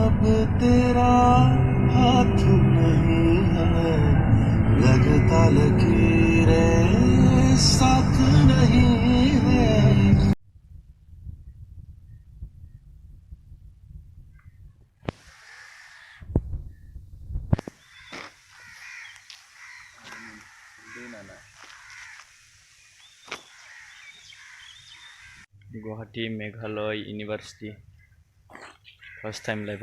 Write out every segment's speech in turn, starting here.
अब तेरा हाथ नहीं है लगता लकीरें साथ नहीं है Guwahati Meghalaya University first time live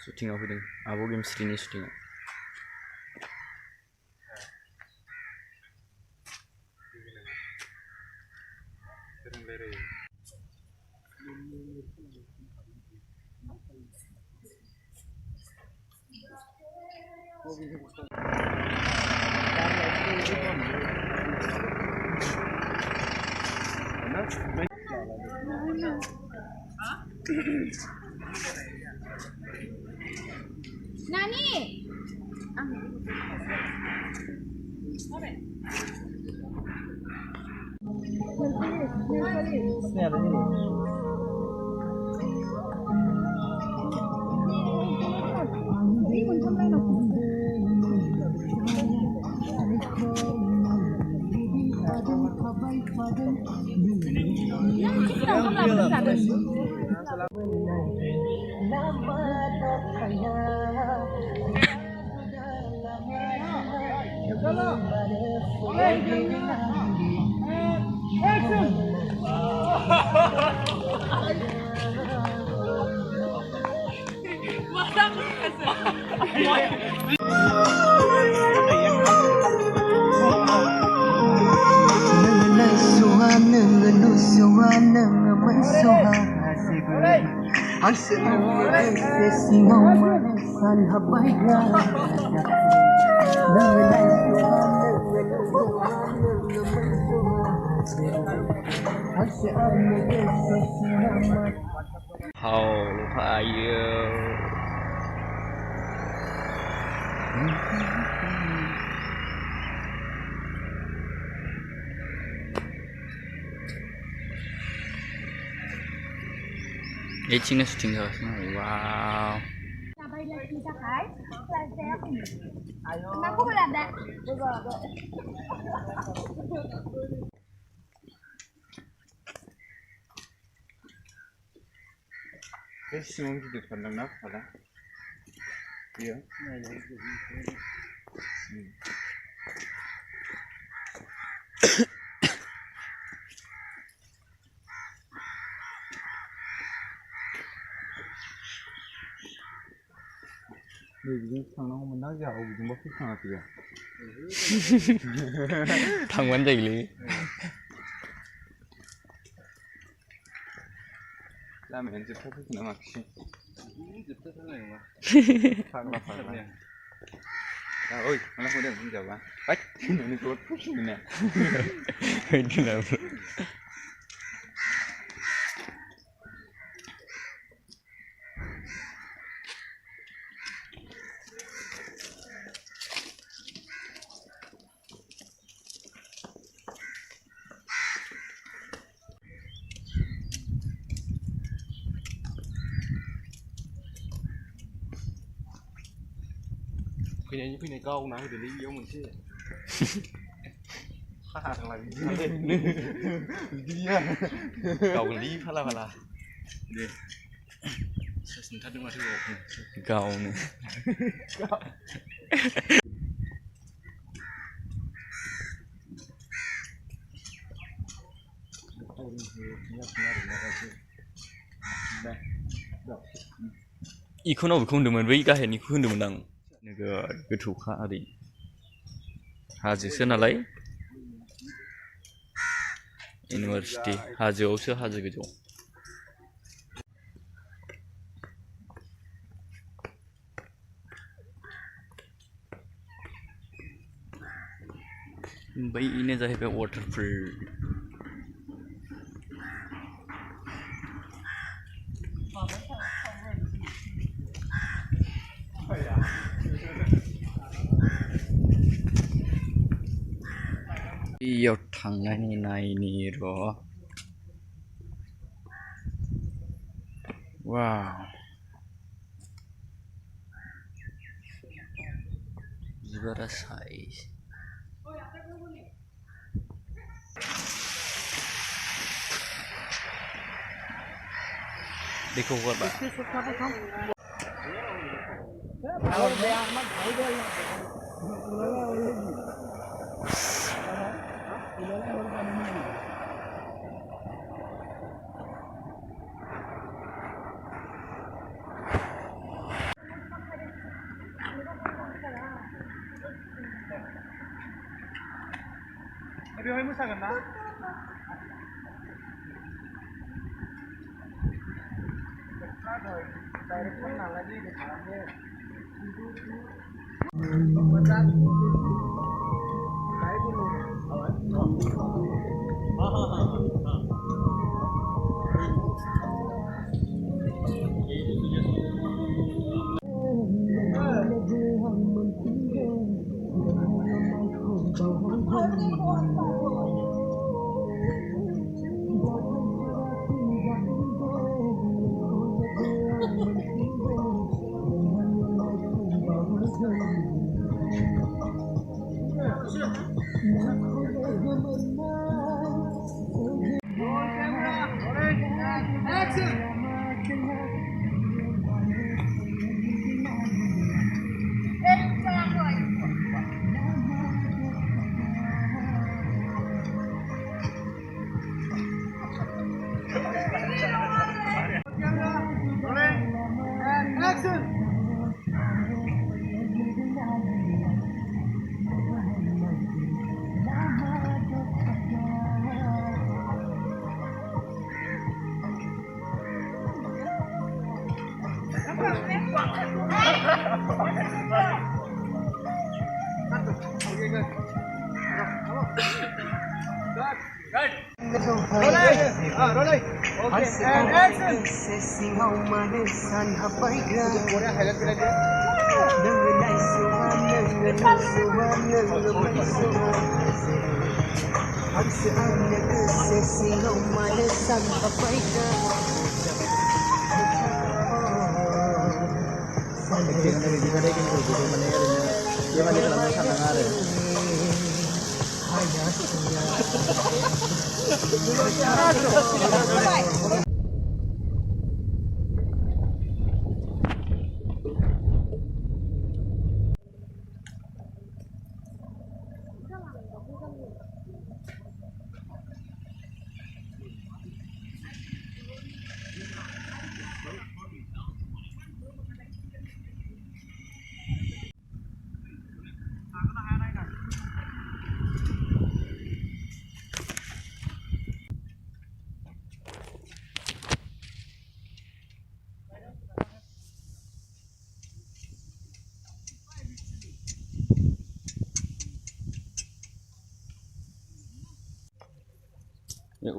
shooting of it Abu Game Srini shooting Nani? How are you? Đây chính là shooting rồi. Wow. Là bay lên khi ra khái là dép mà không phải làm đẹp bây giờ cái xương thì được phần năng nắp phải đó kia Vì thằng nó mình nói giàu cũng mất cái kìa Thằng vấn đề lý. là mình chụp thích nữa mà chụp thích này mà phang nè ôi nó không được không giàu à bách nó tốt nè Cái nào? Khi này câu nào thì đi vô mình chứ thằng này đi Cầu lý phá la đi xin thắt đúng mà thứ cầu này. 이코노 비콘드면 왜 이가 해니 콘드면 당 그 두카리 하지 쓰나라이 유니버시티 하지 오스 하지 그죠 बैनो जाहैबाय waterfall इयाव थांनानै नायनि र' वाव बिबारा size देखो हगारबा बेवहाय मोसागोन ना direct नालाय भिडिअ खालामनो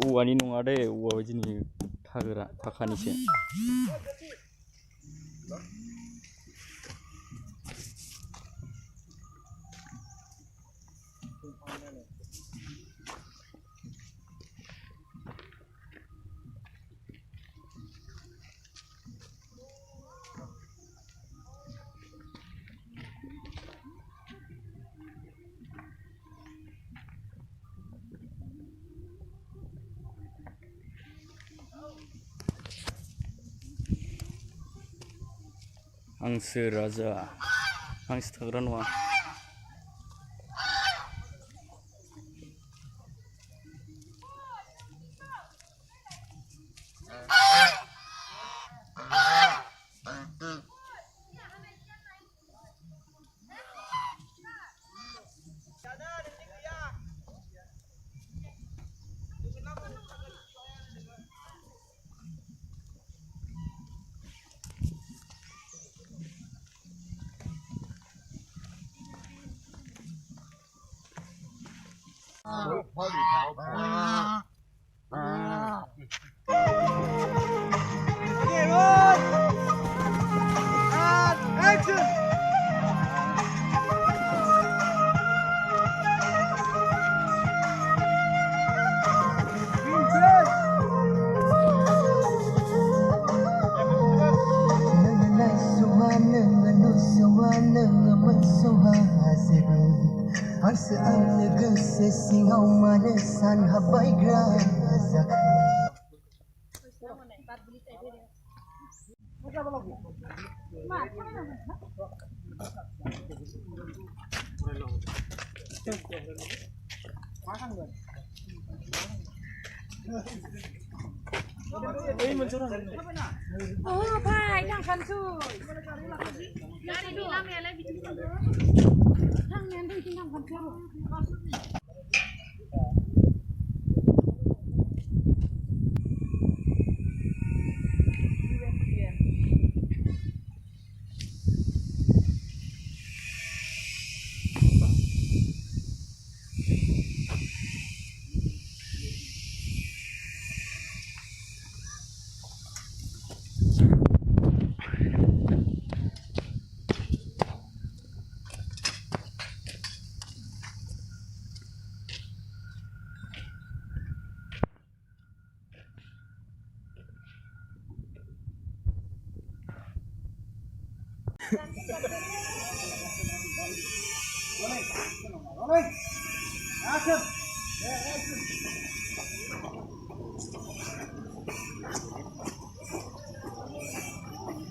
औवानि नङा दे औवा बायदिनि थाग्रा फाखानिसो हांसो राजा हांसो थाग्रा नङा Perasaan gesesingau manesan habai graza. Oh, Pak, yang kan tu. Dari di lama ya lebih tu. Yang nanti tinggal kan tu.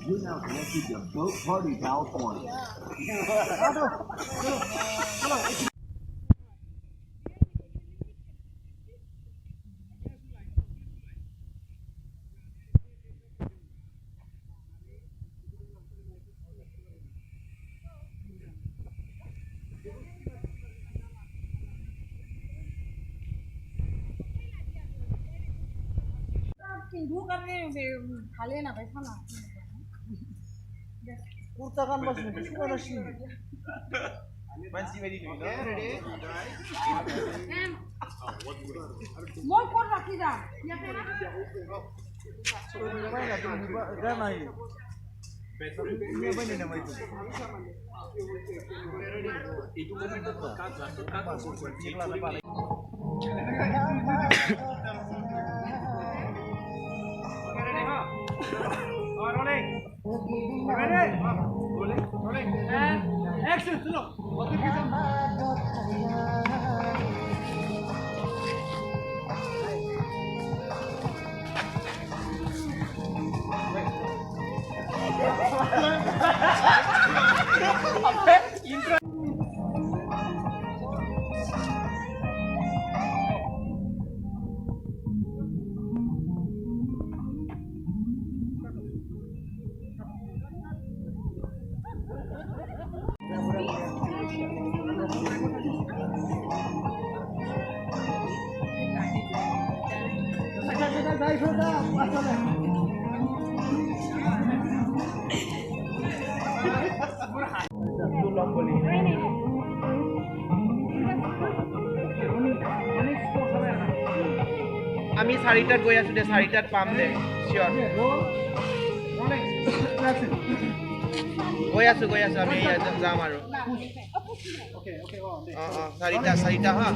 You now connected to Boat Party California. Tunggu kan ni hale na baik mana. Kurtakan mas ni, mana sih? Mau kau lagi dah? Ya kan? আমি 4টাত গৈ আছো দে 4টাত পাম দে sure গৈ আছো আমি যাম আৰু অ 4টা হা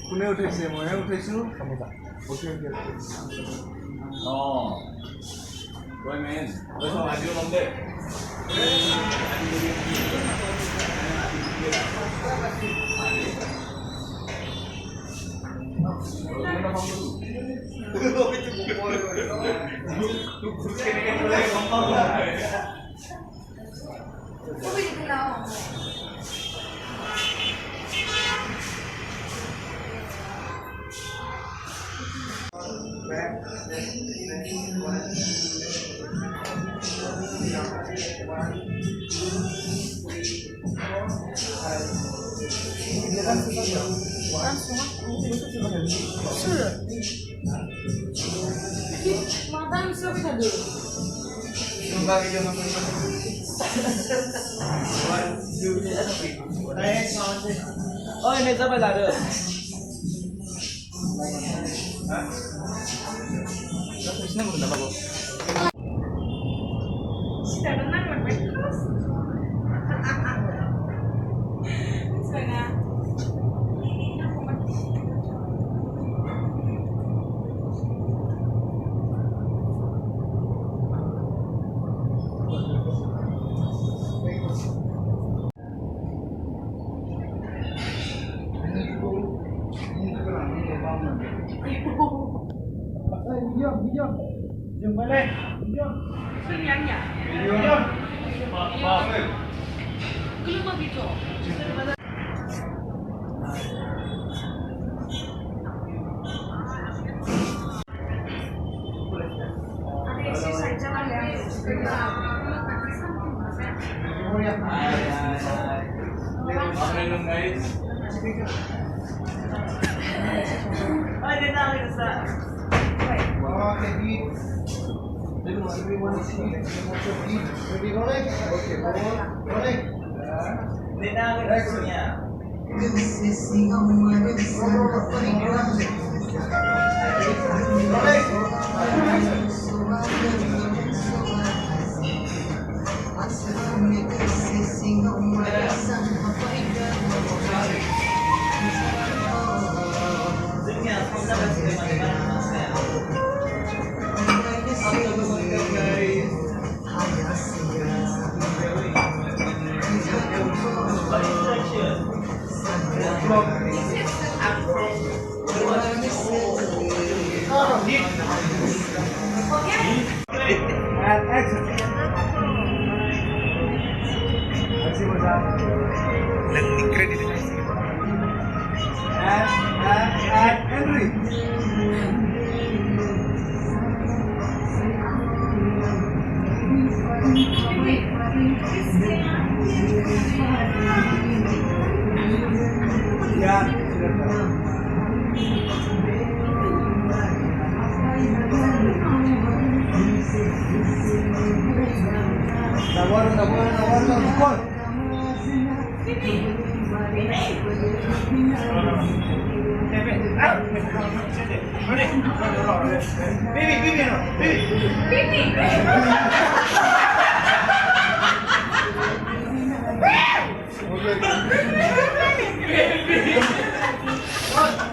কোনে উঠাইছে মইহে উঠাইছো Madame Sofia. Ôi, này ra bây giờ được. Sudah benar bermain terus. Sudah. Sebenarnya. Belum begitu.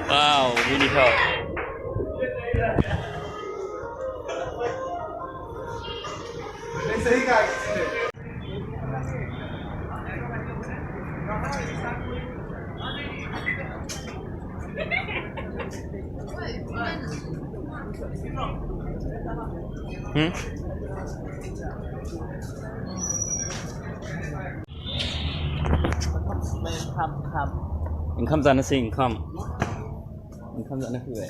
Wow, mini hell. ओंखाम जानोसै ओंखाम जानो फैबाय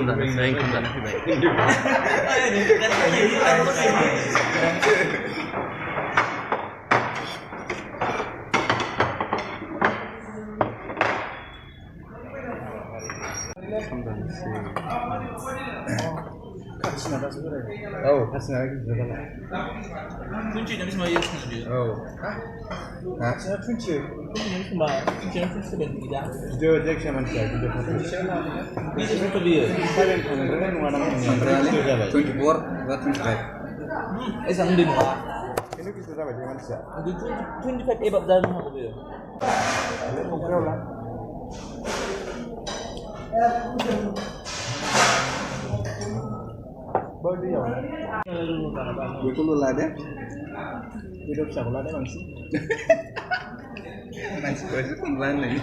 ओंखाम जानो फैबाय 하시나요? 푼치 잠시만 이거 푼치. Saya punci. 푼치는 푼치 bentuknya. Video aja saya manusia. Video foto. Bisa foto dia. Saya pengen orang ini. 24 atau 25. Sang di bawah. Ini bisa dapat di manusia. Itu 25 ebab dalam aku dia. Ngobrol lah. Bodi ya. Betul lah deh. Hidup sekolah deh masih. Masih masih pelan lagi.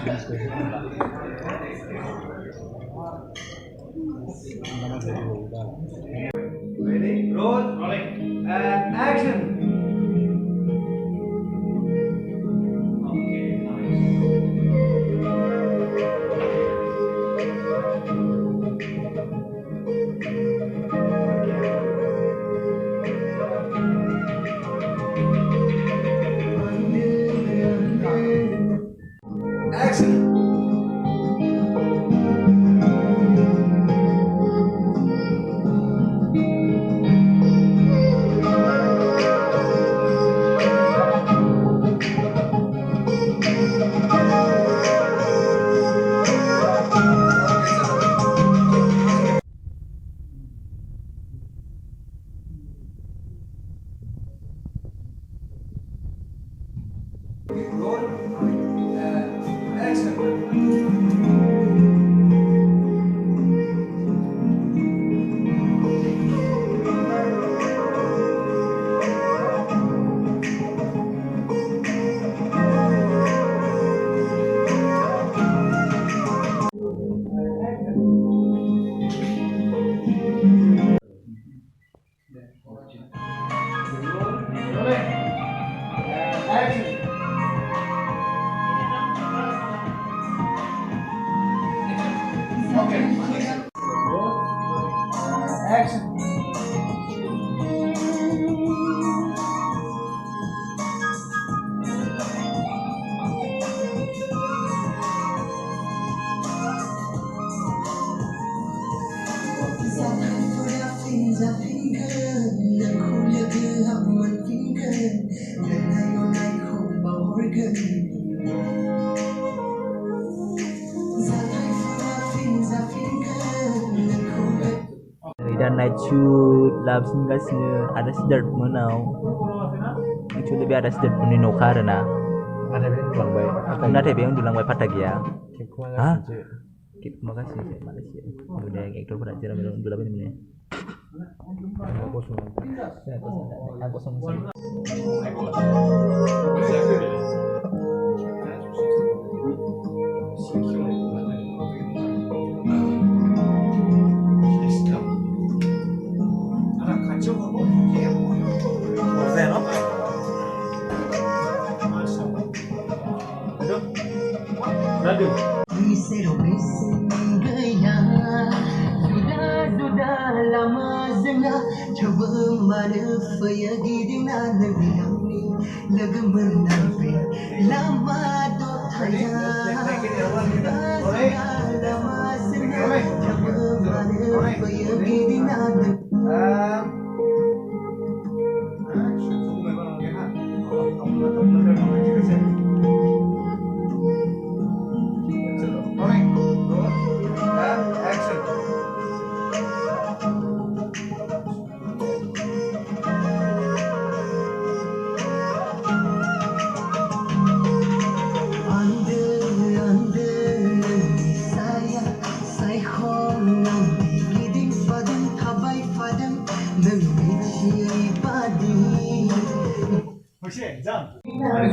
Ready? Roll. Rolling. And action. Dan night shoot lab singgasnya ada sedar menau. Actually lebih ada sedar punin okar na. Ada yang bilang baik. Nanti yang bilang baik patah ya. Hah? Terima kasih Malaysia. Udah yang aktor belajar minum dulu ini. Aku sama.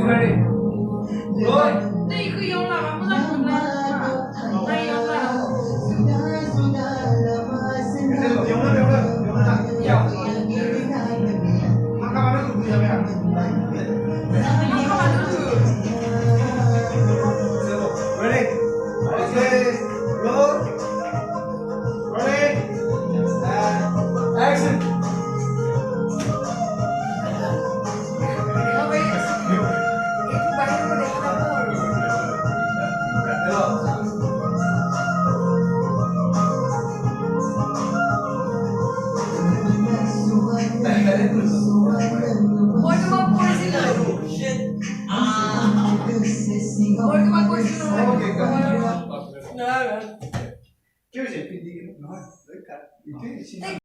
Ready? Go! Não,